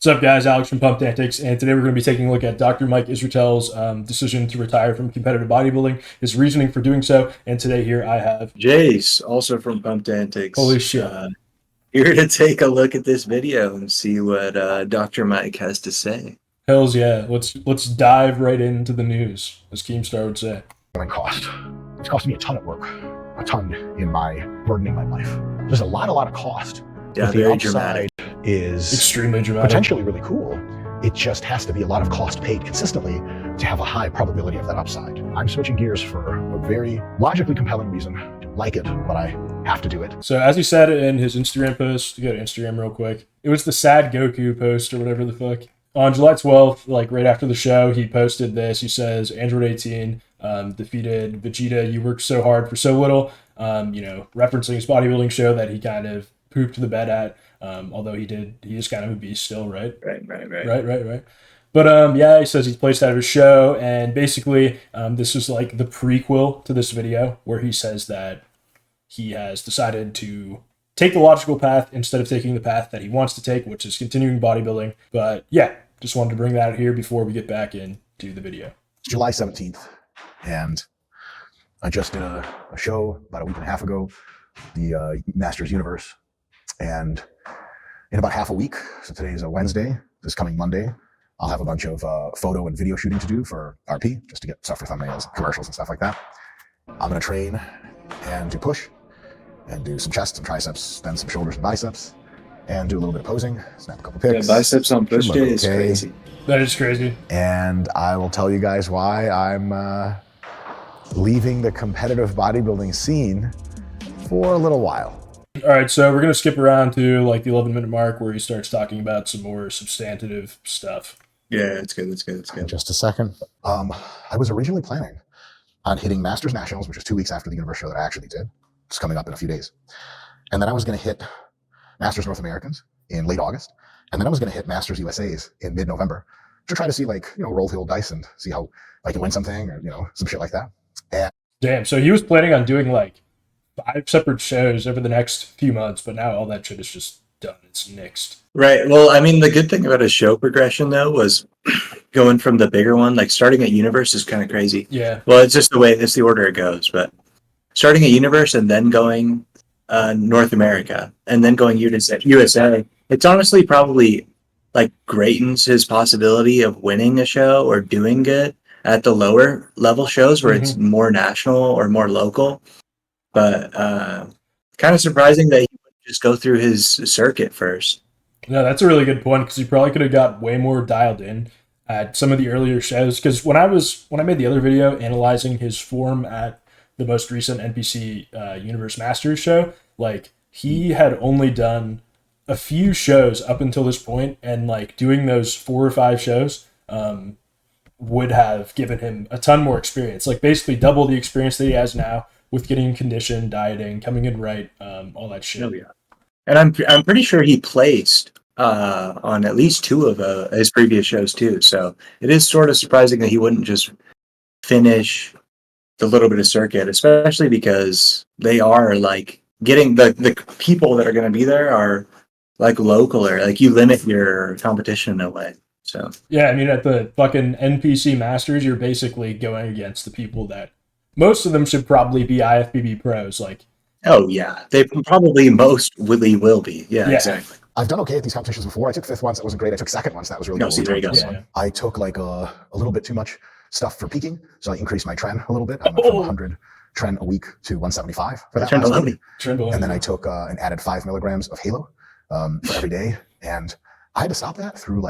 What's up, guys? Alex from Pumped Antics, and today we're going to be taking a look at Dr. Mike Israetel's decision to retire from competitive bodybuilding, his reasoning for doing so, and today here I have... Jace, also from Pumped Antics. Holy shit. Here to take a look at this video and see what Dr. Mike has to say. Hells yeah. Let's dive right into the news, as Keemstar would say. Cost. It's costing me a ton of work, a ton in burdening my life. There's a lot of cost. Yeah, but very the dramatic. Is extremely dramatic. Potentially really cool. It just has to be a lot of cost paid consistently to have a high probability of that upside. I'm switching gears for a very logically compelling reason. I don't like it, but I have to do it. So as he said in his Instagram post, go to Instagram real quick. It was the sad Goku post or whatever the fuck. On July 12th, like right after the show, he posted this. He says, Android 18 defeated Vegeta. You worked so hard for so little. Referencing his bodybuilding show that he kind of pooped the bed at. Although he is kind of a beast still, right? Right. But yeah, he says he's placed out of his show, and basically this is like the prequel to this video where he says that he has decided to take the logical path instead of taking the path that he wants to take, which is continuing bodybuilding. But yeah, just wanted to bring that out here before we get back into the video. It's July 17th, and I just did a show about a week and a half ago, the Masters Universe, and in about half a week, so today is a Wednesday, this coming Monday, I'll have a bunch of photo and video shooting to do for RP, just to get stuff for thumbnails, commercials and stuff like that. I'm going to train and do push, and do some chest, some triceps, then some shoulders and biceps, and do a little bit of posing, snap a couple pics. Yeah, biceps on push day is crazy. That is crazy. And I will tell you guys why I'm leaving the competitive bodybuilding scene for a little while. All right, so we're going to skip around to like the 11-minute mark where he starts talking about some more substantive stuff. Yeah, it's good. Just a second. I was originally planning on hitting Masters Nationals, which is 2 weeks after the Universe show that I actually did. It's coming up in a few days. And then I was going to hit Masters North Americans in late August. And then I was going to hit Masters USAs in mid-November to try to see, roll the old dice and see how I can win something or, some shit like that. And damn, so he was planning on doing 5 separate shows over the next few months, but now all that shit is just done. It's nixed. Right. Well, I mean, the good thing about a show progression, though, was going from the bigger one, starting at Universe is kind of crazy. Yeah. Well, it's just it's the order it goes, but starting at Universe and then going North America and then going USA, it's honestly probably greatens his possibility of winning a show or doing good at the lower level shows where it's more national or more local. But kind of surprising that he would just go through his circuit first. No, that's a really good point because he probably could have got way more dialed in at some of the earlier shows. Because when I made the other video analyzing his form at the most recent NPC Universe Masters show, he had only done a few shows up until this point, and doing those 4 or 5 shows would have given him a ton more experience. Basically double the experience that he has now with getting in condition, dieting, coming in right, all that shit. Oh yeah, and I'm pretty sure he placed on at least 2 of his previous shows too. So it is sort of surprising that he wouldn't just finish the little bit of circuit, especially because they are getting the people that are going to be there are local, or you limit your competition in a way. So yeah, I mean at the fucking NPC Masters, you're basically going against the people that most of them should probably be IFBB pros. Oh yeah, they probably most will be. Yeah, exactly. I've done okay at these competitions before. I took 5th once, that wasn't great. I took 2nd once, that was really cool. See, there you go. Yeah. I took a little bit too much stuff for peaking, so I increased my tren a little bit. I went from 100 tren a week to 175 for that last week. And then I took and added 5 milligrams of Halo for every day, and I had to stop that through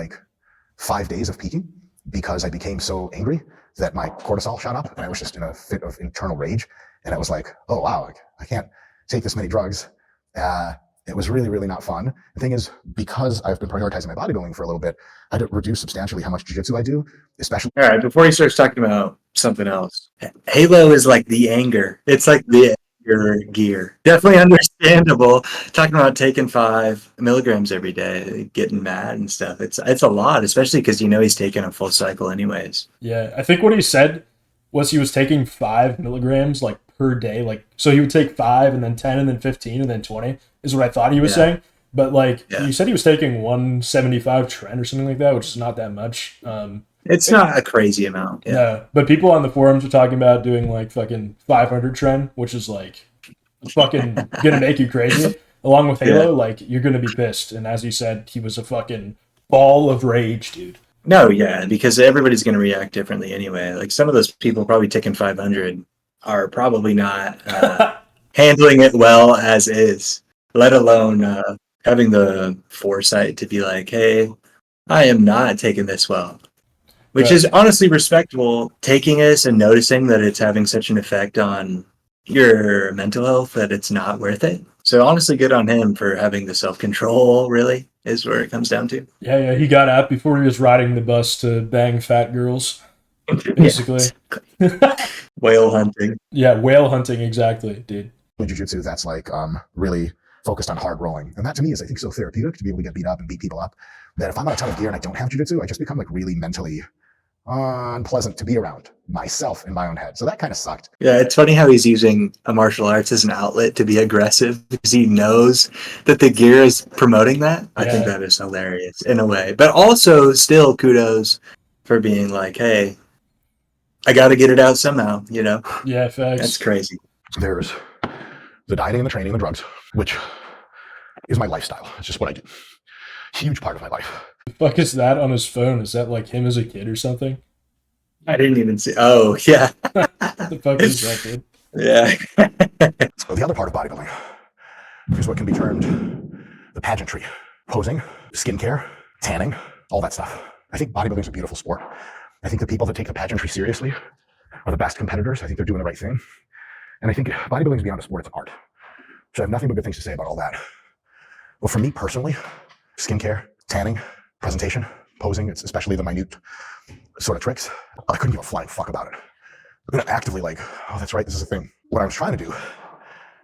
5 days of peaking because I became so angry that my cortisol shot up, and I was just in a fit of internal rage. And I was like, oh wow, I can't take this many drugs. It was really, really not fun. The thing is, because I've been prioritizing my bodybuilding for a little bit, I had to reduce substantially how much jiu-jitsu I do, especially... All right, before he starts talking about something else, Halo is the anger. It's the anger gear. Definitely understandable. Talking about taking 5 milligrams every day, getting mad and stuff. It's a lot, especially because he's taking a full cycle anyways. Yeah, I think what he said was he was taking 5 milligrams per day. So he would take 5 and then 10 and then 15 and then 20 is what I thought he was saying. But like Yeah. you said, he was taking 175 trend or something like that, which is not that much. It's not a crazy amount. Yeah. No, but people on the forums are talking about doing like fucking 500 trend, which is like fucking gonna make you crazy. Along with Halo, Yeah. like you're gonna be pissed. And as you said, he was a fucking ball of rage, dude. No, yeah, because everybody's going to react differently anyway. Like some of those people probably taking 500 are probably not handling it well as is, let alone having the foresight to be like, hey, I am not taking this well. Which Right. is honestly respectable, taking this and noticing that it's having such an effect on your mental health that it's not worth it. So honestly, good on him for having the self-control, really, is where it comes down to. Yeah, he got out before he was riding the bus to bang fat girls, basically. Yeah. Whale hunting. Yeah, whale hunting, exactly, dude. In jiu-jitsu, that's like really focused on hard rolling. And that to me is, I think, so therapeutic to be able to get beat up and beat people up, that if I'm on a ton of gear and I don't have jiu-jitsu, I just become like really mentally unpleasant to be around myself in my own head. So that kind of sucked. Yeah, it's funny how he's using a martial arts as an outlet to be aggressive because he knows that the gear is promoting that. I think that is hilarious in a way. But also still kudos for being like, hey, I got to get it out somehow, you know? Yeah, facts. That's crazy. There's the dieting and the training and the drugs, which is my lifestyle. It's just what I do. Huge part of my life. The fuck is that on his phone? Is that like him as a kid or something? I didn't even see. Oh, yeah. What the fuck is that, dude? Yeah. So the other part of bodybuilding is what can be termed the pageantry, posing, skincare, tanning, all that stuff. I think bodybuilding is a beautiful sport. I think the people that take the pageantry seriously are the best competitors. I think they're doing the right thing. And I think bodybuilding is beyond a sport, it's an art. So I have nothing but good things to say about all that. Well, for me personally, skincare, tanning, presentation, posing, it's especially the minute sort of tricks, I couldn't give a flying fuck about it. I'm gonna actively like, oh, that's right, this is a thing. What I was trying to do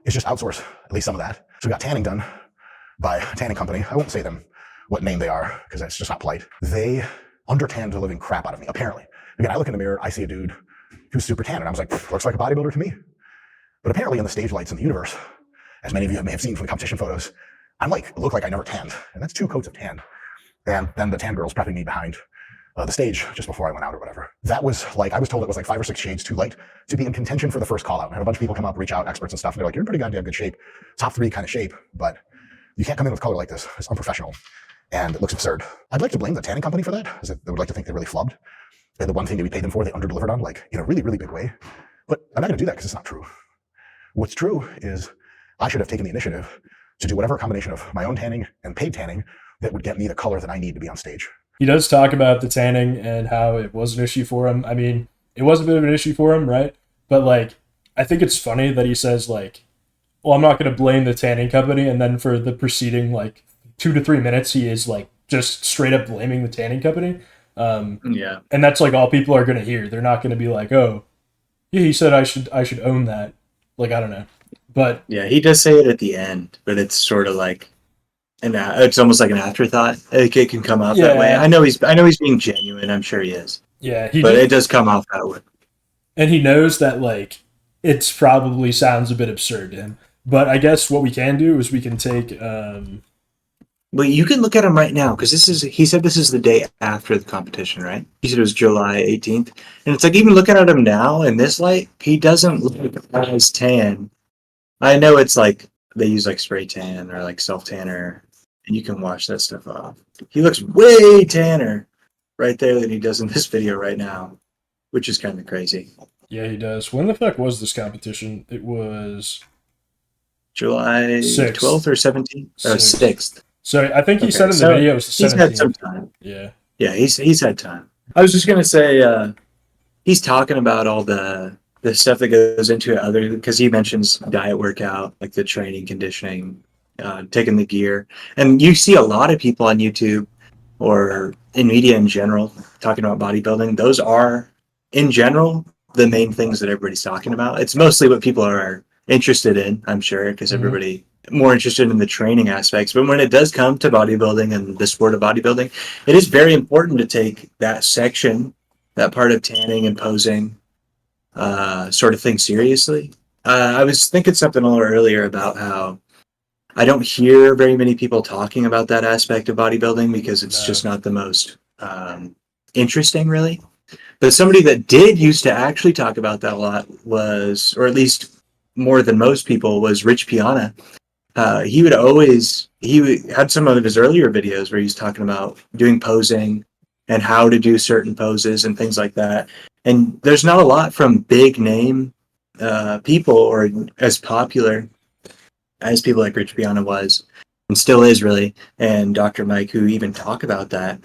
is just outsource at least some of that. So we got tanning done by a tanning company. I won't say them what name they are because that's just not polite. They under-tanned the living crap out of me, apparently. Again, I look in the mirror, I see a dude who's super tan, and I was like, looks like a bodybuilder to me. But apparently in the stage lights in the universe, as many of you may have seen from the competition photos, I'm like, look like I never tanned. And that's 2 coats of tan. And then the tan girl's prepping me behind the stage just before I went out or whatever. That was like, I was told it was like 5 or 6 shades too light to be in contention for the first call out. And I had a bunch of people come up, reach out, experts and stuff, and they're like, you're in pretty goddamn good shape. Top 3 kind of shape, but you can't come in with color like this. It's unprofessional. And it looks absurd. I'd like to blame the tanning company for that, because they would like to think they really flubbed. And the one thing that we paid them for, they under-delivered on, like, in a really, really big way. But I'm not going to do that because it's not true. What's true is I should have taken the initiative to do whatever combination of my own tanning and paid tanning that would get me the color that I need to be on stage. He does talk about the tanning and how it was an issue for him. I mean, it was a bit of an issue for him, right? But like, I think it's funny that he says like, well, I'm not going to blame the tanning company. And then for the preceding like 2 to 3 minutes, he is like just straight up blaming the tanning company. Yeah. And that's like all people are going to hear. They're not going to be like, oh, yeah, he said I should own that. Like, I don't know. But yeah, he does say it at the end, but it's sort of like, and it's almost like an afterthought. It can come off that way. I know he's being genuine. I'm sure he is. Yeah, but it does come off that way. And he knows that like it's probably sounds a bit absurd to him. But I guess what we can do is we can take. Well, you can look at him right now because he said this is the day after the competition, right? He said it was July 18th, and it's like even looking at him now in this light, he doesn't look as tan. I know it's like they use like spray tan or like self tanner, and you can wash that stuff off. He looks way tanner right there than he does in this video right now, which is kind of crazy. Yeah, he does. When the fuck was this competition? It was July 12th or 17th? Or 6th. So I think he said in the video it was the 17th. He's had some time. Yeah. Yeah, he's had time. I was just going to say, he's talking about all the stuff that goes into it, because he mentions diet workout, like the training, conditioning, taking the gear. And you see a lot of people on YouTube or in media in general talking about bodybuilding. Those are, in general, the main things that everybody's talking about. It's mostly what people are interested in, I'm sure, because everybody more interested in the training aspects. But when it does come to bodybuilding and the sport of bodybuilding, it is very important to take that section, that part of tanning and posing sort of thing seriously. I was thinking something a little earlier about how I don't hear very many people talking about that aspect of bodybuilding because it's just not the most interesting, really. But somebody that did used to actually talk about that a lot was, or at least more than most people, was Rich Piana. He had some of his earlier videos where he's talking about doing posing and how to do certain poses and things like that. And there's not a lot from big name people or as popular as people like Rich Piana was and still is, really, and Dr. Mike, who even talk about that.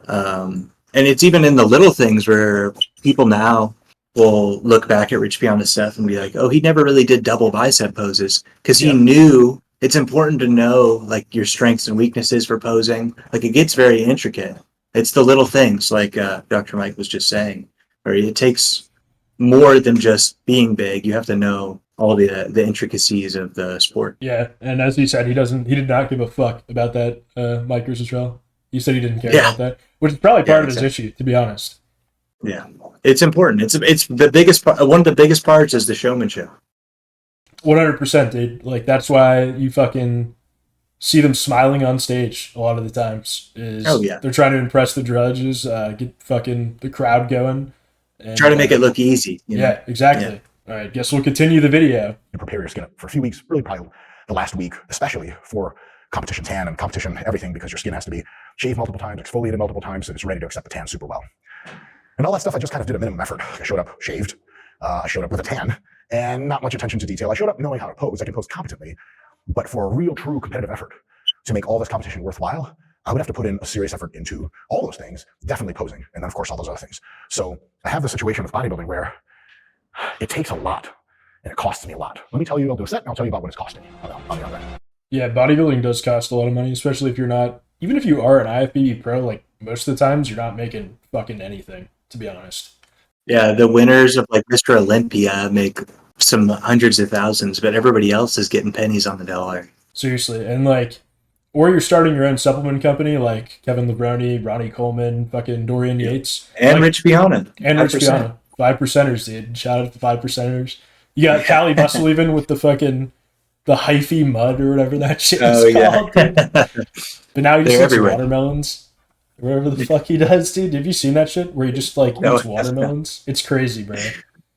And it's even in the little things where people now will look back at Rich Piana's stuff and be like, oh, he never really did double bicep poses, because he knew it's important to know like your strengths and weaknesses for posing. Like, it gets very intricate. It's the little things, like Dr. Mike was just saying, where it takes more than just being big. You have to know all the intricacies of the sport. Yeah, and as he said, he did not give a fuck about that, Mike Israetel. He said he didn't care about that, which is probably part of his issue, to be honest. Yeah, it's important. It's the biggest part. One of the biggest parts is the showmanship. 100%, dude. Like, that's why you fucking see them smiling on stage a lot of the times. They're trying to impress the judges, get fucking the crowd going. And, try to make it look easy. You know? Yeah, exactly. Yeah. All right, guess we'll continue the video. You prepare your skin for a few weeks, really probably the last week, especially for competition tan and competition everything, because your skin has to be shaved multiple times, exfoliated multiple times, so it's ready to accept the tan super well. And all that stuff, I just kind of did a minimum effort. I showed up shaved, I showed up with a tan, and not much attention to detail. I showed up knowing how to pose. I can pose competently, but for a real, true competitive effort to make all this competition worthwhile, I would have to put in a serious effort into all those things, definitely posing, and then of course all those other things. So I have the situation with bodybuilding where it takes a lot and it costs me a lot. Let me tell you, I'll do a set and I'll tell you about what it's costing me on the other end. Yeah, bodybuilding does cost a lot of money, especially if you're not, even if you are an IFBB pro, like most of the times you're not making fucking anything, to be honest. Yeah, the winners of like Mr. Olympia make some hundreds of thousands, but everybody else is getting pennies on the dollar. Seriously, and like, or you're starting your own supplement company like Kevin Lebroni, Ronnie Coleman, fucking Dorian Yates. And like, Rich Piana. And 5%. Rich Piana. 5%ers, dude. Shout out to 5%ers. You got Callie Muscle even with the fucking, the hyphy mud or whatever that shit is called. But now he just eats watermelons. Whatever the fuck he does, dude. Have you seen that shit? Where he just like eats watermelons? It's crazy, bro.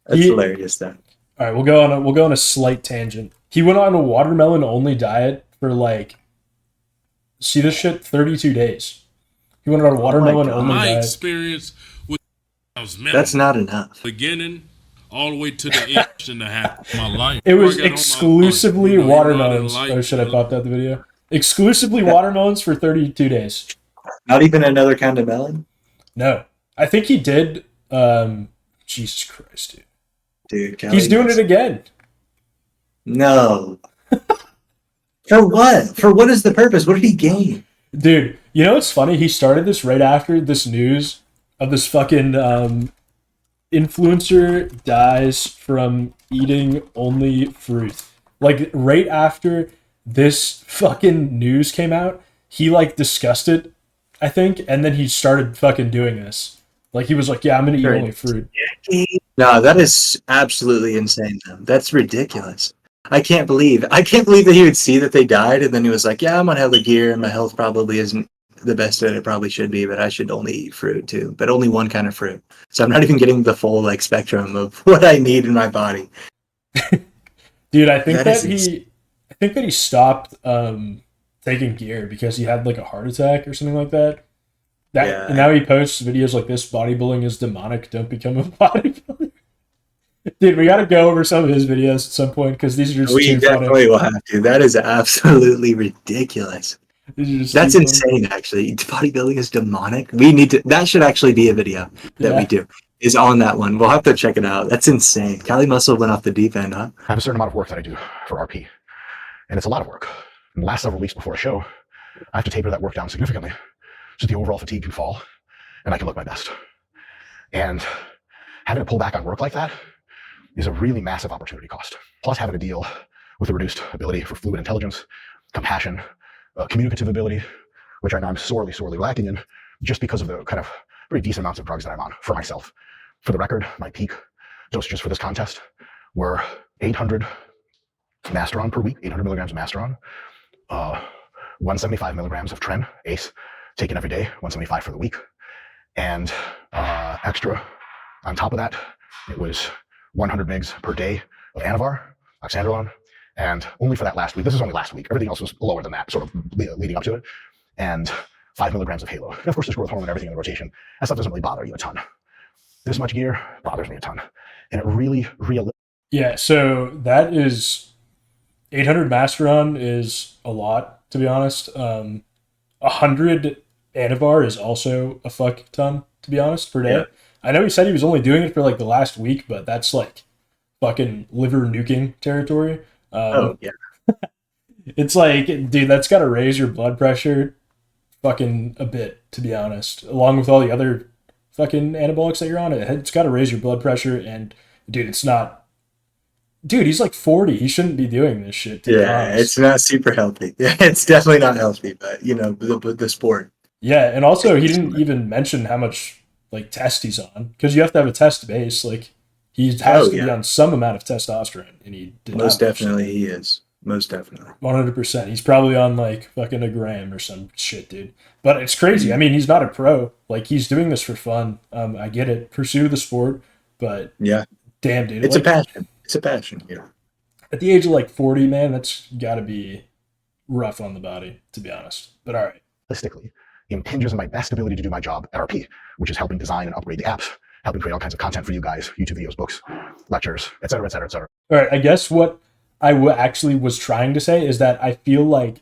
That's hilarious, though. All right, we'll go on a slight tangent. He went on a watermelon-only diet for like, see this shit, 32 days. He went on a watermelon-only diet. My experience with that's not enough. Beginning all the way to the inch and a half of my life. It was exclusively watermelons. Oh shit, I popped out the video. Exclusively watermelons for 32 days. Not even another kind of melon? No. I think he did. Jesus Christ, dude. Dude, he's doing it again. No. For what? For what is the purpose? What did he gain? Dude, you know what's funny? He started this right after this news of this fucking influencer dies from eating only fruit. Like, right after this fucking news came out, he like discussed it, I think, and then he started fucking doing this. Like, he was like, yeah, I'm gonna eat only fruit. No, that is absolutely insane, though. That's ridiculous. I can't believe that he would see that they died, and then he was like, yeah, I'm on hella gear, and my health probably isn't the best that it probably should be, but I should only eat fruit too, but only one kind of fruit. So I'm not even getting the full like spectrum of what I need in my body. Dude, I think that he stopped taking gear because he had like a heart attack or something like that. And now he posts videos like this: bodybuilding is demonic, don't become a bodybuilder. Dude, we got to go over some of his videos at some point because these are just we definitely will have to. That is absolutely ridiculous. That's insane, actually. Bodybuilding is demonic. We need to. That should actually be a video that we do. Is on that one. We'll have to check it out. That's insane. Callie Muscle went off the deep end, huh? I have a certain amount of work that I do for RP, and it's a lot of work. In the last several weeks before a show, I have to taper that work down significantly so the overall fatigue can fall, and I can look my best. And having to pull back on work like that is a really massive opportunity cost. Plus, having to deal with a reduced ability for fluid intelligence, compassion, communicative ability, which I know I'm sorely lacking in just because of the kind of very decent amounts of drugs that I'm on for myself. For the record, my peak dosages for this contest were 800 Masteron per week, 800 milligrams of Masteron, 175 milligrams of Tren, ACE, taken every day, 175 for the week. And extra on top of that, it was 100 mgs per day of Anavar, oxandrolone. And only for that last week, this is only last week, everything else was lower than that, sort of leading up to it. And 5 milligrams of Halo. And of course, there's growth hormone and everything in the rotation. That stuff doesn't really bother you a ton. This much gear bothers me a ton. And it really. Yeah, so that is 800 Masteron is a lot, to be honest. 100 Anavar is also a fuck ton, to be honest, per day. Yeah. I know he said he was only doing it for like the last week, but that's like fucking liver nuking territory. Yeah. It's like, dude, that's got to raise your blood pressure fucking a bit, to be honest, along with all the other fucking anabolics that you're on. It's got to raise your blood pressure, and dude, it's not. Dude, he's like 40. He shouldn't be doing this shit. Yeah, it's not super healthy. Yeah, it's definitely not healthy, but you know, the sport. Yeah, and also he didn't even mention how much like test he's on, because you have to have a test base. Like he has to be on some amount of testosterone, and he did most definitely he is. Most definitely. 100%. He's probably on like fucking a gram or some shit, dude. But it's crazy. I mean, he's not a pro. Like, he's doing this for fun. I get it. Pursue the sport. But yeah, damn, dude. It's like, a passion. It's a passion, yeah. At the age of like 40, man, that's got to be rough on the body, to be honest. But all right. Realistically, impinges on my best ability to do my job at RP, which is helping design and upgrade the apps, helping create all kinds of content for you guys, YouTube videos, books, lectures, et cetera, et cetera, et cetera. All right. I guess what I actually was trying to say is that I feel like,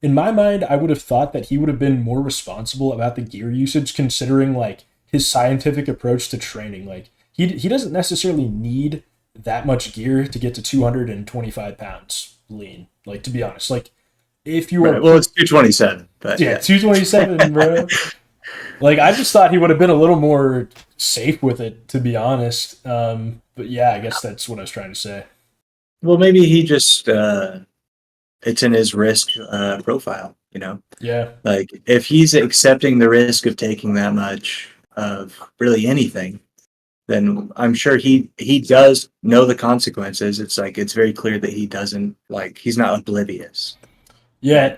in my mind, I would have thought that he would have been more responsible about the gear usage, considering like his scientific approach to training. Like he doesn't necessarily need that much gear to get to 225 pounds lean. Like, to be honest, like if you were, well, it's 227, but yeah. 227, bro. Like, I just thought he would have been a little more safe with it, to be honest. But yeah, I guess that's what I was trying to say. Well, maybe he just, it's in his risk profile, you know? Yeah. Like, if he's accepting the risk of taking that much of really anything, then I'm sure he does know the consequences. It's like, it's very clear that he doesn't, like, he's not oblivious. Yeah.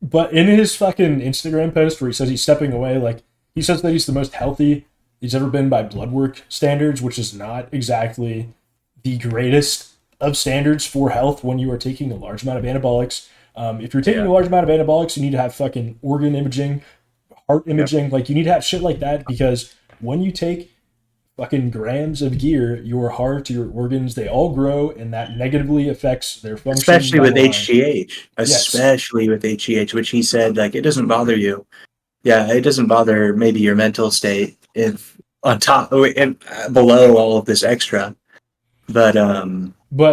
But in his fucking Instagram post where he says he's stepping away, like, he says that he's the most healthy he's ever been by blood work standards, which is not exactly the greatest of standards for health when you are taking a large amount of anabolics. If you're taking a large amount of anabolics, you need to have fucking organ imaging, heart imaging. Like, you need to have shit like that, because when you take fucking grams of gear, your heart, your organs, they all grow, and that negatively affects their function. Especially with HGH. Especially with HGH, which he said, like, it doesn't bother you. Yeah, it doesn't bother maybe your mental state if on top and below all of this extra. But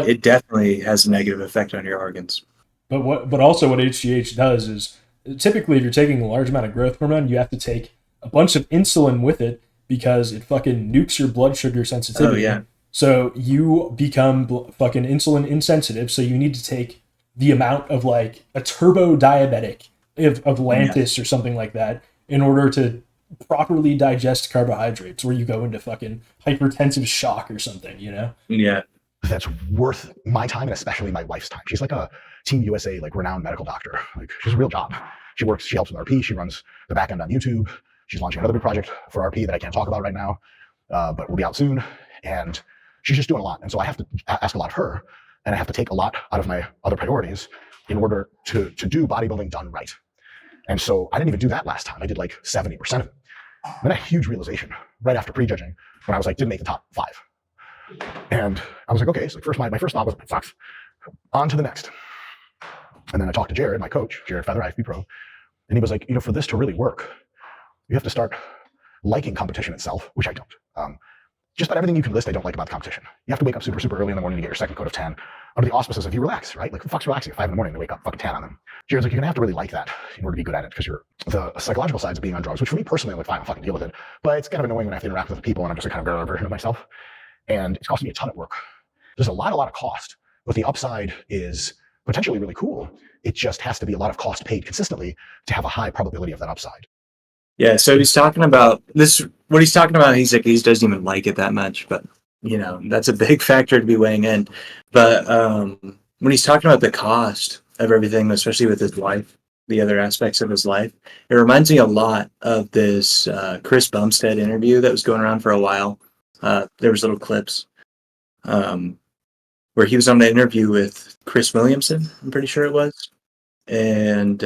it definitely has a negative effect on your organs. But also what HGH does is, typically if you're taking a large amount of growth hormone, you have to take a bunch of insulin with it, because it fucking nukes your blood sugar sensitivity. Oh, yeah. So you become fucking insulin insensitive, so you need to take the amount of like a turbo diabetic of Lantus or something like that in order to properly digest carbohydrates, where you go into fucking hypertensive shock or something, you know? Yeah. That's worth my time, and especially my wife's time. She's like a Team USA, like renowned medical doctor. Like, she's a real job. She helps with RP. She runs the back end on YouTube. She's launching another big project for RP that I can't talk about right now, but will be out soon. And she's just doing a lot. And so I have to ask a lot of her, and I have to take a lot out of my other priorities in order to do bodybuilding done right. And so I didn't even do that last time. I did like 70% of it. Then a huge realization right after prejudging, when I was like, didn't make the top 5. And I was like, okay, so my first thought was, it sucks. On to the next. And then I talked to Jared, my coach, Jared Feather, IFB Pro, and he was like, for this to really work, you have to start liking competition itself, which I don't. Just about everything you can list, I don't like about the competition. You have to wake up super, super early in the morning to get your second coat of tan under the auspices of you relax, right? Like, who fuck's relaxing at 5 in the morning to wake up fucking tan on them? Jared's like, you're gonna have to really like that in order to be good at it, because the psychological sides of being on drugs, which for me personally, I'm like, fine, I'll fucking deal with it. But it's kind of annoying when I have to interact with people and I'm just a kind of better version of myself. And it's costing me a ton of work. There's a lot of cost, but the upside is potentially really cool. It just has to be a lot of cost paid consistently to have a high probability of that upside. Yeah, so he's talking about this. What he's talking about, he's like, he doesn't even like it that much, but that's a big factor to be weighing in. But when he's talking about the cost, of everything, especially with his wife, the other aspects of his life. It reminds me a lot of this Chris Bumstead interview that was going around for a while. There was little clips where he was on an interview with Chris Williamson, I'm pretty sure it was. And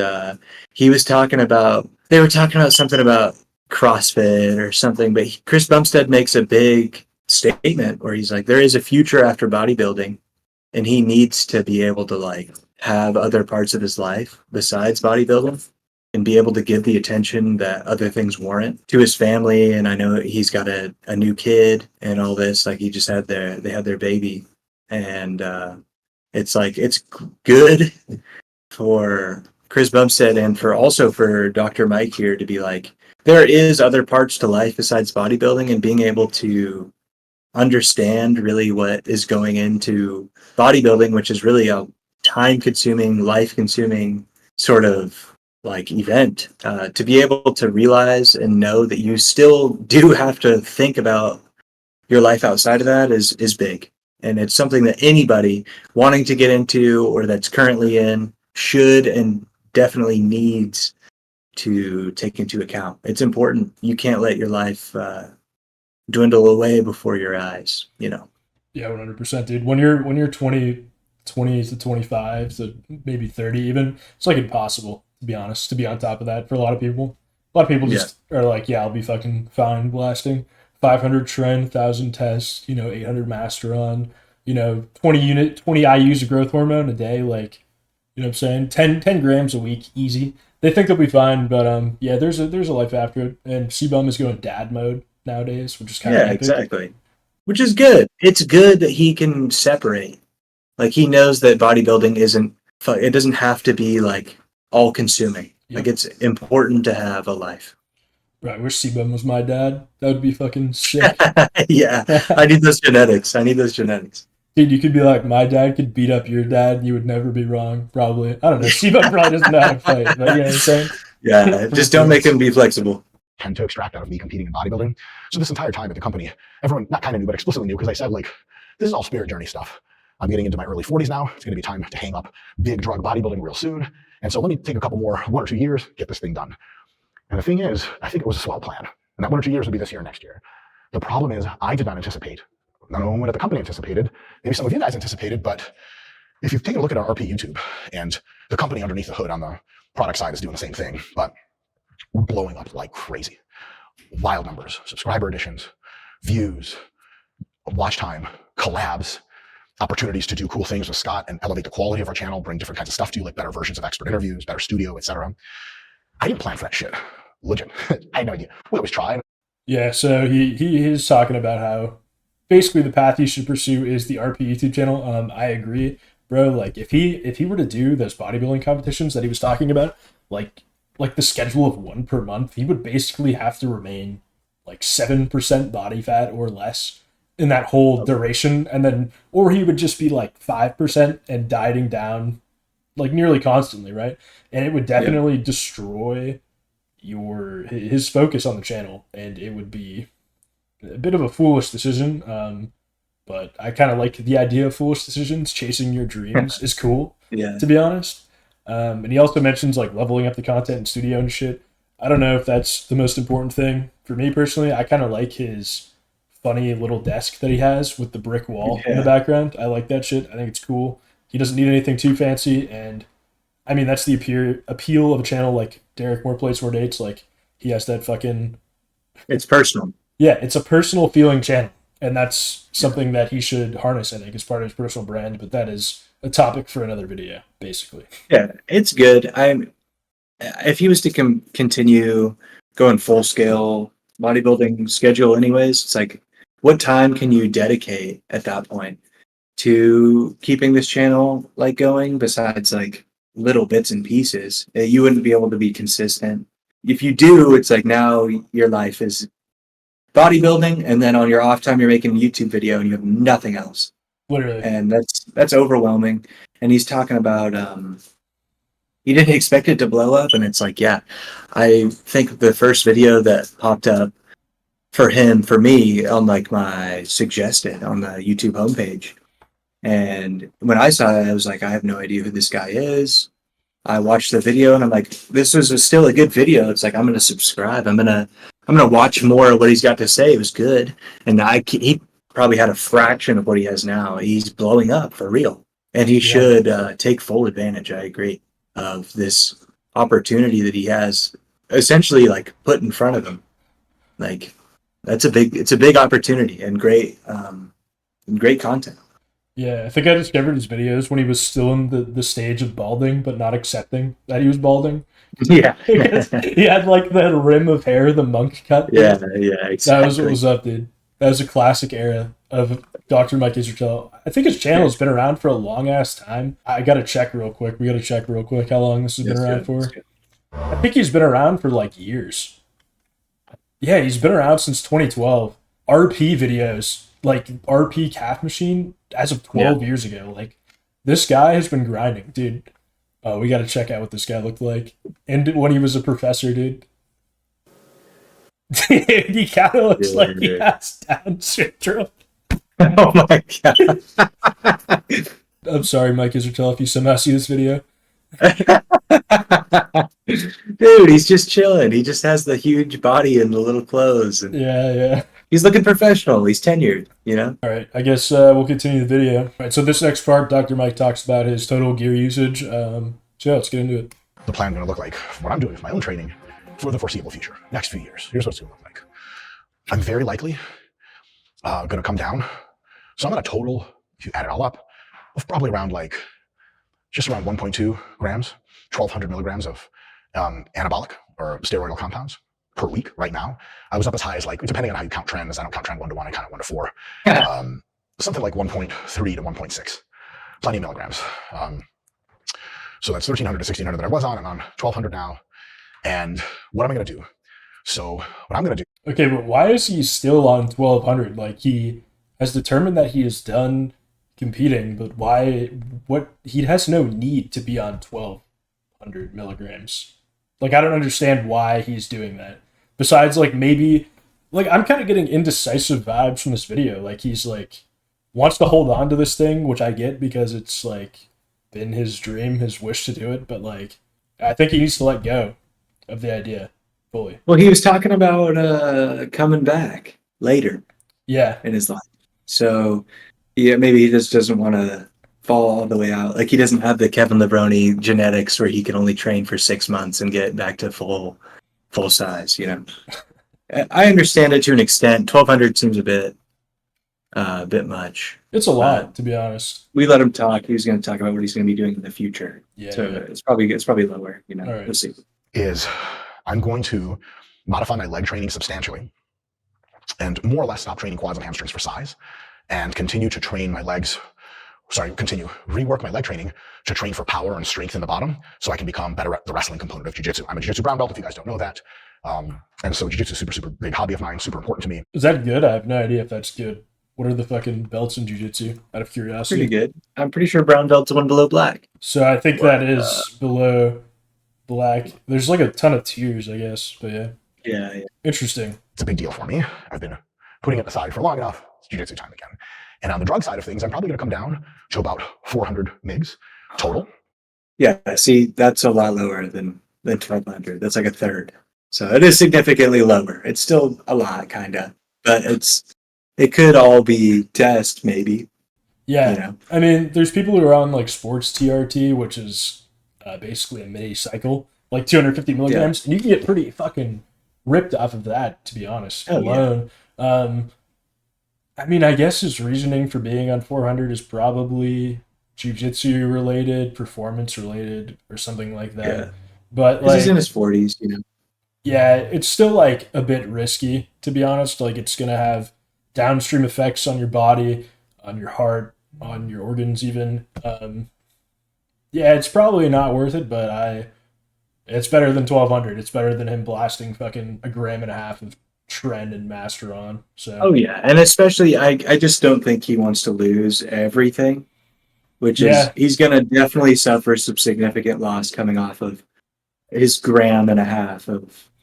he was talking about, they were talking about something about CrossFit or something, but Chris Bumstead makes a big statement where he's like, there is a future after bodybuilding, and he needs to be able to like have other parts of his life besides bodybuilding and be able to give the attention that other things warrant to his family. And I know he's got a new kid and all this, like they had their baby. And it's like, it's good for Chris Bumstead and for Dr. Mike here to be like, there is other parts to life besides bodybuilding, and being able to understand really what is going into bodybuilding, which is really a time-consuming, life-consuming sort of like event. To be able to realize and know that you still do have to think about your life outside of that is big. And it's something that anybody wanting to get into or that's currently in should and definitely needs to take into account. It's important. You can't let your life dwindle away before your eyes, you know. Yeah, 100%, dude. When you're 20 to 25 to maybe 30 even, it's like impossible, to be honest, to be on top of that for a lot of people. A lot of people just are like, yeah, I'll be fucking fine blasting 500 trend, 1,000 tests, 800 master on, 20 IUs of growth hormone a day, like, you know what I'm saying? 10 grams a week, easy. They think they'll be fine, but yeah, there's a life after it. And C-Bum is going dad mode nowadays, which is kind of epic. Exactly. Which is good. It's good that he can separate. Like, he knows that bodybuilding it doesn't have to be like all consuming. Yep. Like, it's important to have a life. Right, I wish C-Bum was my dad. That would be fucking sick. Yeah, I need those genetics. Dude, you could be like, my dad could beat up your dad, and you would never be wrong, probably. I don't know. C-Bum probably doesn't know how to fight, but you know what I'm saying? Yeah, just don't make him be flexible. Tend to extract out of me competing in bodybuilding. So this entire time at the company, everyone not kind of knew, but explicitly knew, because I said, like, this is all spirit journey stuff. I'm getting into my early 40s now. It's going to be time to hang up big drug bodybuilding real soon. And so let me take a couple more, 1 or 2 years, get this thing done. And the thing is, I think it was a swell plan. And that 1 or 2 years would be this year or next year. The problem is, I did not anticipate, not only what the company anticipated, maybe some of you guys anticipated, but if you've taken a look at our RP YouTube, and the company underneath the hood on the product side is doing the same thing, but we're blowing up like crazy. Wild numbers, subscriber additions, views, watch time, collabs, opportunities to do cool things with Scott and elevate the quality of our channel, bring different kinds of stuff to you, like better versions of expert interviews, better studio, etc. I didn't plan for that shit. Legit. I had no idea. We always try. Yeah, so he is talking about how basically the path you should pursue is the RP YouTube channel. I agree, bro. Like, if he were to do those bodybuilding competitions that he was talking about, like the schedule of 1 per month, he would basically have to remain like 7% body fat or less in that whole duration, and then, or he would just be like 5% and dieting down like nearly constantly, right? And it would definitely destroy his focus on the channel, and it would be a bit of a foolish decision. But I kind of like the idea of foolish decisions. Chasing your dreams is cool, to be honest. And he also mentions like leveling up the content in studio and shit. I don't know if that's the most important thing for me personally. I kind of like his funny little desk that he has with the brick wall in the background. I like that shit. I think it's cool. He doesn't need anything too fancy, and I mean, that's the appeal of a channel like Derek More Plates More Dates. Like, he has that fucking... It's personal. Yeah, it's a personal feeling channel, and that's something that he should harness, I think, as part of his personal brand, but that is a topic for another video, basically. Yeah, it's good. If he was to continue going full-scale bodybuilding schedule anyways, it's like, what time can you dedicate at that point to keeping this channel like going besides like little bits and pieces? You wouldn't be able to be consistent. If you do, it's like now your life is bodybuilding, and then on your off time you're making a YouTube video and you have nothing else. Literally. And that's overwhelming. And he's talking about he didn't expect it to blow up, and it's like, yeah, I think the first video that popped up for me on like my suggested on the YouTube homepage And when I saw it, I was like, I have no idea who this guy is. I watched the video and I'm like, this is still a good video. It's like, I'm going to subscribe. I'm going to watch more of what he's got to say. It was good. And he probably had a fraction of what he has now. He's blowing up for real. And he should take full advantage, I agree, of this opportunity that he has essentially like put in front of him. Like it's a big opportunity and great content. Yeah, I think I discovered his videos when he was still in the stage of balding, but not accepting that he was balding. Yeah. He had like that rim of hair, the monk cut. Yeah, exactly. That was what was up, dude. That was a classic era of Dr. Mike Israetel. I think his channel has been around for a long ass time. I gotta check real quick. We gotta check real quick how long this has been around for. I think he's been around for like years. Yeah, he's been around since 2012. RP videos, like RP calf machine, as of 12 years ago. Like, this guy has been grinding, dude. Oh, we gotta check out what this guy looked like. And when he was a professor, dude. Dude, he kind of looks like he has Down syndrome. Oh my god. I'm sorry, Mike Israetel, if you somehow see this video. Dude, he's just chilling. He just has the huge body and the little clothes. And Yeah. he's looking professional. He's tenured, you know? All right, I guess we'll continue the video. All right, so this next part, Dr. Mike talks about his total gear usage. So yeah, let's get into it. The plan going to look like what I'm doing with my own training for the foreseeable future, next few years. Here's what it's going to look like. I'm very likely going to come down. So I'm at a total, if you add it all up, of probably around like just around 1.2 grams, 1,200 milligrams of anabolic or steroidal compounds per week right now. I was up as high as like, depending on how you count trends, I don't count trend 1 to 1, I count it 1 to 4. Something like 1.3 to 1.6, plenty of milligrams. So that's 1,300 to 1,600 that I was on. I'm on 1,200 now. And what am I going to do? So what I'm going to do. Okay, but why is he still on 1,200? Like, he has determined that he is done competing, but he has no need to be on 1,200 milligrams. Like, I don't understand why he's doing that. Besides, like, maybe, like, I'm kind of getting indecisive vibes from this video. Like, he's like, wants to hold on to this thing, which I get because it's like been his dream, his wish to do it, but like, I think he needs to let go of the idea fully. Well, he was talking about coming back later in his life. So yeah, maybe he just doesn't want to fall all the way out. Like, he doesn't have the Kevin Levrone genetics where he can only train for 6 months and get back to full size, you know. I understand it to an extent. 1,200 seems a bit much. It's a lot, to be honest. We let him talk. He was going to talk about what he's going to be doing in the future. Yeah. So it's probably lower, you know. All right. We'll see. Is I'm going to modify my leg training substantially and more or less stop training quads and hamstrings for size and continue to train my legs. Rework my leg training to train for power and strength in the bottom so I can become better at the wrestling component of jiu-jitsu. I'm a jiu-jitsu brown belt, if you guys don't know that. And so jiu-jitsu is super, super big hobby of mine, super important to me. Is that good? I have no idea if that's good. What are the fucking belts in jiu-jitsu, out of curiosity? Pretty good. I'm pretty sure brown belt's one below black. So I think that is below black. There's like a ton of tiers, I guess, but yeah. Yeah. Interesting. It's a big deal for me. I've been putting it aside for long enough. It's jiu-jitsu time again. And on the drug side of things, I'm probably going to come down to about 400 mgs total. Yeah, see, that's a lot lower than 1,200. That's like a third. So it is significantly lower. It's still a lot, kind of, but it could all be test, maybe. Yeah, you know? I mean, there's people who are on like sports TRT, which is basically a mini cycle, like 250 milligrams, and you can get pretty fucking ripped off of that, to be honest, alone. Yeah. I mean, I guess his reasoning for being on 400 is probably jiu-jitsu related, performance related, or something like that. Yeah. But like, he's in his 40s, you know. Yeah, it's still like a bit risky, to be honest. Like, it's gonna have downstream effects on your body, on your heart, on your organs, even. Yeah, it's probably not worth it, but it's better than 1,200. It's better than him blasting fucking 1.5 grams of Trend and Master on. So. Oh yeah, and especially I just don't think he wants to lose everything, which is he's gonna definitely suffer some significant loss coming off of his 1.5 grams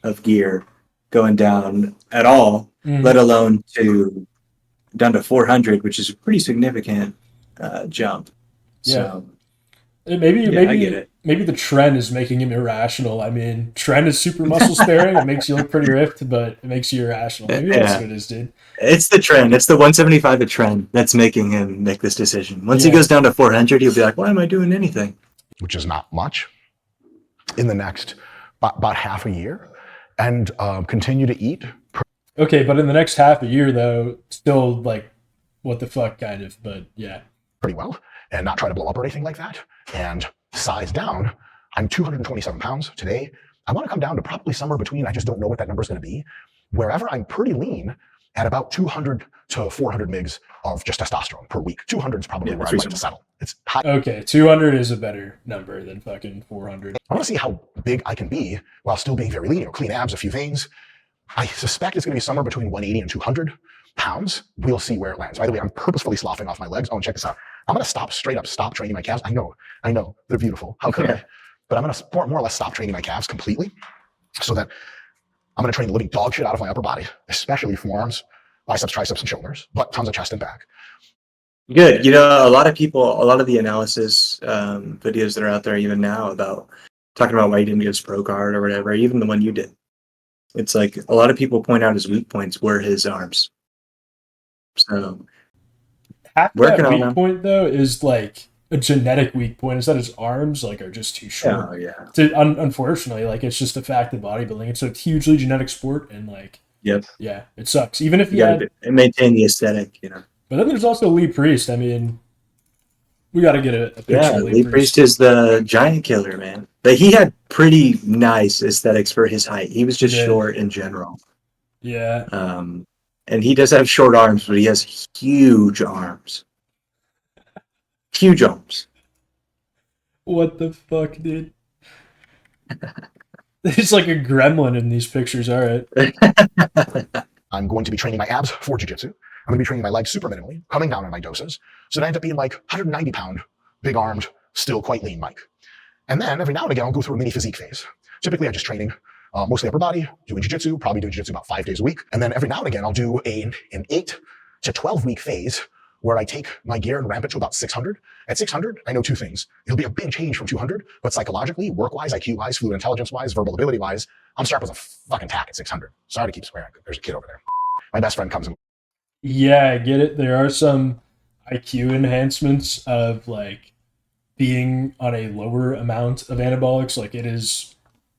of gear going down at all, let alone down to 400, which is a pretty significant jump. So Maybe I get it. maybe the trend is making him irrational. I mean, trend is super muscle sparing. It makes you look pretty ripped, but it makes you irrational. Maybe that's what it is, dude. It's the trend. It's the 175 a trend that's making him make this decision. Once he goes down to 400, he'll be like, why am I doing anything? Which is not much, in the next about half a year, and continue to eat. Okay, but in the next half a year, though, still like, what the fuck, kind of. But yeah, pretty well, and not try to blow up or anything like that. And size down, I'm 227 pounds today. I want to come down to probably somewhere between, I just don't know what that number is going to be, wherever I'm pretty lean at about 200 to 400 mgs of just testosterone per week. 200 is probably where I'd like to settle. It's high. Okay, 200 is a better number than fucking 400. I want to see how big I can be while still being very lean. Clean abs, a few veins. I suspect it's going to be somewhere between 180 and 200 pounds. We'll see where it lands. By the way, I'm purposefully sloughing off my legs. Oh, and check this out. I'm going to straight up stop training my calves. I know, they're beautiful. How could I? But I'm going to more or less stop training my calves completely, so that I'm going to train the living dog shit out of my upper body, especially forearms, biceps, triceps, and shoulders, but tons of chest and back. Good. You know, a lot of the analysis videos that are out there even now about talking about why he didn't get his pro card or whatever, even the one you did. It's like a lot of people point out his weak points were his arms. So half that weak point though is like a genetic weak point. Is that his arms like are just too short? Oh yeah. Unfortunately, like it's just a fact of bodybuilding. It's a hugely genetic sport, and like yeah, it sucks. Even if you had and maintain the aesthetic, you know. But then there's also Lee Priest. I mean, we got to get a picture of Lee Priest is the giant killer, man. But he had pretty nice aesthetics for his height. He was just short in general. Yeah. And he does have short arms, but he has huge arms. Huge arms. What the fuck, dude? It's like a gremlin in these pictures. All right. I'm going to be training my abs for jiu-jitsu. I'm going to be training my legs super minimally, coming down on my doses. So that I end up being like 190 pound, big armed, still quite lean Mike. And then every now and again, I'll go through a mini physique phase. Typically, I'm just training mostly upper body, doing jiu-jitsu, probably doing jiu-jitsu about 5 days a week. And then every now and again, I'll do an 8 to 12 week phase where I take my gear and ramp it to about 600. At 600, I know two things. It'll be a big change from 200, but psychologically, work-wise, IQ-wise, fluid intelligence-wise, verbal ability-wise, I'm sharp as a fucking tack at 600. Sorry to keep swearing. There's a kid over there. My best friend comes in. Yeah, I get it. There are some IQ enhancements of like being on a lower amount of anabolics. Like it is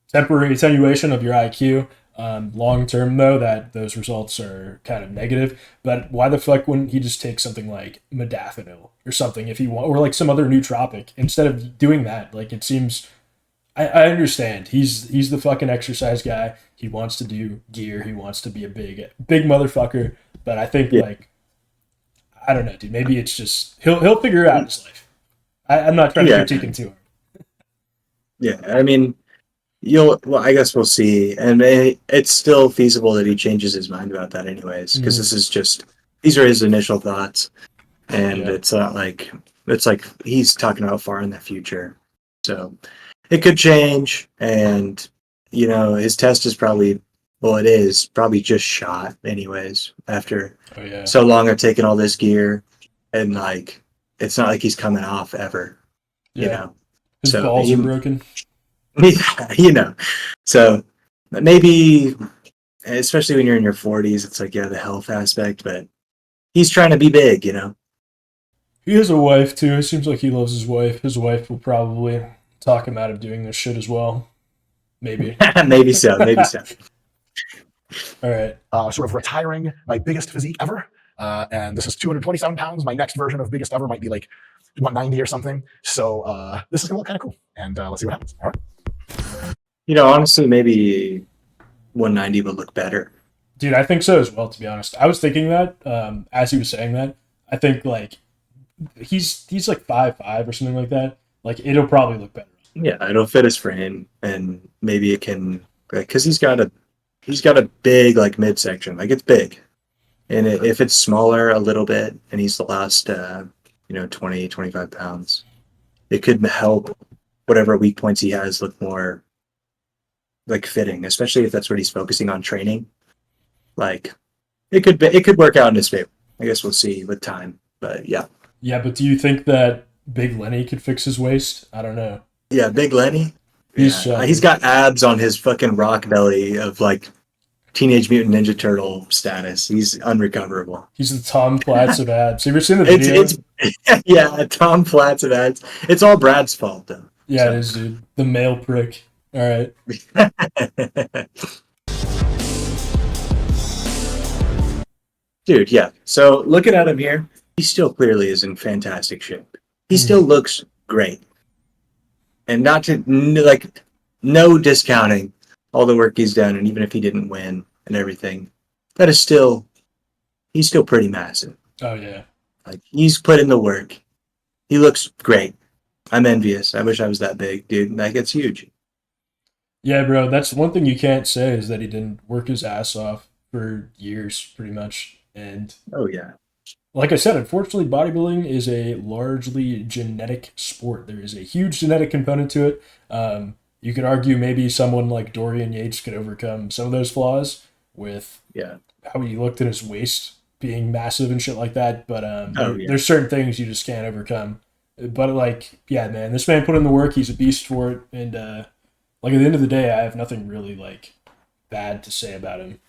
temporary attenuation of your IQ. Long term though, that those results are kind of negative. But why the fuck wouldn't he just take something like modafinil or something if he want, or like some other nootropic instead of doing that? Like it seems, I understand he's the fucking exercise guy. He wants to do gear. He wants to be a big motherfucker. But I think like I don't know, dude. Maybe it's just he'll figure it out in his life. I'm not trying to critique him too hard. Yeah, I mean. I guess we'll see, and it's still feasible that he changes his mind about that, anyways, because these are his initial thoughts, and it's not like he's talking about far in the future, so it could change, and his test is probably just shot, anyways, after so long of taking all this gear, and like it's not like he's coming off ever, his balls are broken. Yeah, so maybe, especially when you're in your 40s, it's like the health aspect, but he's trying to be big, He has a wife too. It seems like he loves his wife. His wife will probably talk him out of doing this shit as well. Maybe. maybe so. All right. Sort of retiring my biggest physique ever, and this is 227 pounds. My next version of biggest ever might be like 190 or something. So this is gonna look kind of cool, and let's see what happens. All right. Honestly, maybe 190 would look better. Dude, I think so as well, to be honest. I was thinking that as he was saying that. I think like he's like 5'5" or something like that. Like it'll probably look better. Yeah, it'll fit his frame, and maybe it can, because he's got a big like midsection. Like it's big, and if it's smaller a little bit, and he's lost 20, 25 pounds, it could help whatever weak points he has look more like fitting, especially if that's what he's focusing on training. Like it could work out in his favor. I guess we'll see with time, but yeah. Yeah, but do you think that Big Lenny could fix his waist? I don't know. Yeah, Big Lenny. He's Yeah, he's got abs on his fucking rock belly of like Teenage Mutant Ninja Turtle status. He's unrecoverable. he's the Tom Platz of abs. Have you ever seen the It's video? it's yeah, Tom Platz of ads. It's all Brad's fault though. Yeah, it is, dude. The male prick. All right. Dude, yeah. So looking at him here, he still clearly is in fantastic shape. He still looks great. And not to, like, no discounting all the work he's done, and even if he didn't win and everything, that is still, he's still pretty massive. Oh, yeah. Like, he's put in the work. He looks great. I'm envious. I wish I was that big, dude. Like, it's huge. Yeah, bro. That's one thing you can't say is that he didn't work his ass off for years, pretty much. And Oh, yeah. like I said, unfortunately, bodybuilding is a largely genetic sport. There is a huge genetic component to it. You could argue maybe someone like Dorian Yates could overcome some of those flaws with Yeah. how he looked at his waist being massive and shit like that. But Oh, yeah. there's certain things you just can't overcome. But like, yeah, man, this man put in the work. He's a beast for it. And like at the end of the day, I have nothing really like bad to say about him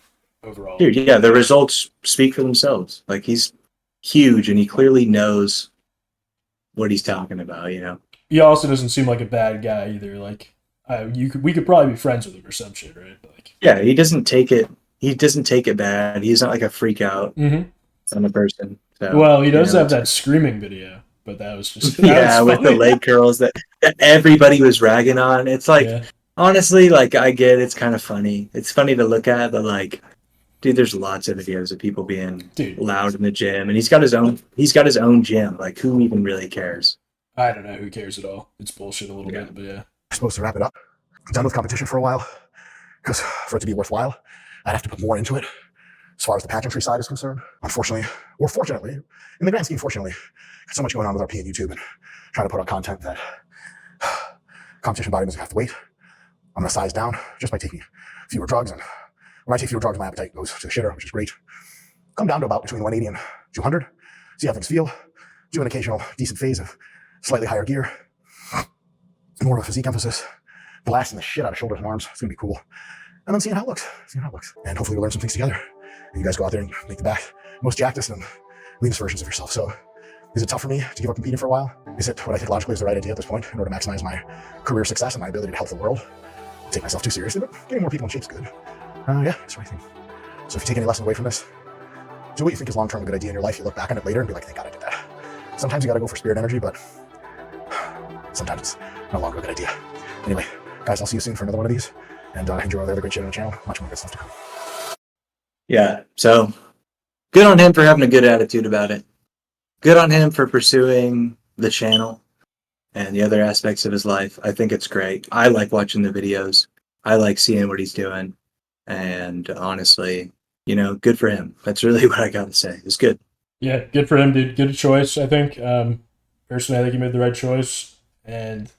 overall. Dude, yeah, the results speak for themselves. Like, he's huge, and he clearly knows what he's talking about, you know? He also doesn't seem like a bad guy either. Like, we could probably be friends with him or some shit, right? But like, Yeah, he doesn't take it bad. He's not like a freak out mm-hmm. on a person. So, Well, he does you know, have that screaming video, but that was just yeah, with the leg curls that everybody was ragging on. It's like, yeah. honestly, like, I get it's kind of funny. It's funny to look at, but like, dude, there's lots of videos of people being loud in the gym, and he's got his own gym. Like, who even really cares? I don't know. Who cares at all? It's bullshit a little bit, but yeah. I'm supposed to wrap it up. I'm done with competition for a while because for it to be worthwhile, I'd have to put more into it as far as the pageantry side is concerned. Unfortunately, or fortunately, in the grand scheme, fortunately, got so much going on with RP and YouTube and trying to put out content that competition body doesn't have to wait. I'm going to size down just by taking fewer drugs, and when I take fewer drugs, my appetite goes to the shitter, which is great. Come down to about between 180 and 200, see how things feel, do an occasional decent phase of slightly higher gear, more of a physique emphasis, blasting the shit out of shoulders and arms. It's going to be cool. And then seeing how it looks. And hopefully we'll learn some things together. And you guys go out there and make the back most jackedest and leanest versions of yourself. So is it tough for me to give up competing for a while? Is it what I think logically is the right idea at this point in order to maximize my career success and my ability to help the world? I take myself too seriously, but getting more people in shape is good. Yeah, that's the right thing. So if you take any lesson away from this, do what you think is long-term a good idea in your life. You look back on it later and be like, thank God I did that. Sometimes you got to go for spirit energy, but sometimes it's no longer a good idea. Anyway, guys, I'll see you soon for another one of these. And enjoy all the other great shit on the channel. Much more good stuff to come. Yeah, so good on him for having a good attitude about it. Good on him for pursuing the channel and the other aspects of his life. I think it's great. I like watching the videos. I like seeing what he's doing. And honestly, you know, good for him. That's really what I got to say. It's good. Yeah, good for him, dude. Good choice, I think. Personally, I think he made the right choice. And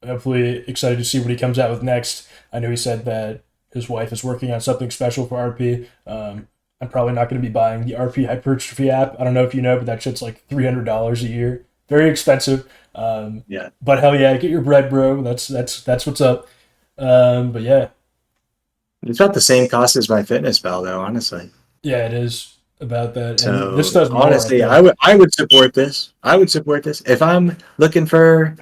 hopefully excited to see what he comes out with next. I know he said that his wife is working on something special for RP. I'm probably not going to be buying the RP hypertrophy app. I don't know if you know, but that shit's like $300 a year. Very expensive. Yeah. But hell yeah, get your bread, bro. That's what's up. But yeah. It's about the same cost as my fitness pal, though, honestly. Yeah, it is about that. So and this does more, honestly, I would support this. I would support this. If I'm looking for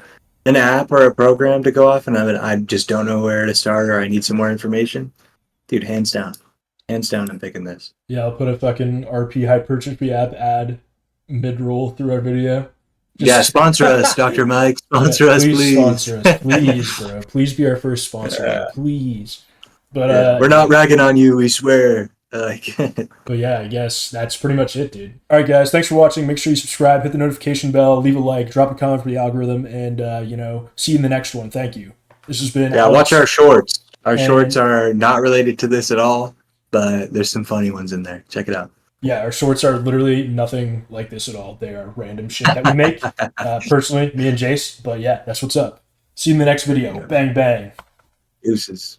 an app or a program to go off and I just don't know where to start or I need some more information, dude, hands down, I'm picking this. Yeah, I'll put a fucking RP hypertrophy app ad mid-roll through our video. Yeah, sponsor us, Dr. Mike. Sponsor us, please. Sponsor us, please, bro. Please be our first sponsor, please. But we're not ragging on you, we swear. But yeah, I guess that's pretty much it, dude. All right, guys, thanks for watching. Make sure you subscribe, hit the notification bell, leave a like, drop a comment for the algorithm, and see you in the next one. Thank you. This has been Alex. Watch our shorts. Our shorts are not related to this at all, but there's some funny ones in there. Check it out. Yeah, our shorts are literally nothing like this at all. They are random shit that we make. Personally, me and Jace. But yeah, that's what's up. See you in the next video. Bang, bang. Deuces.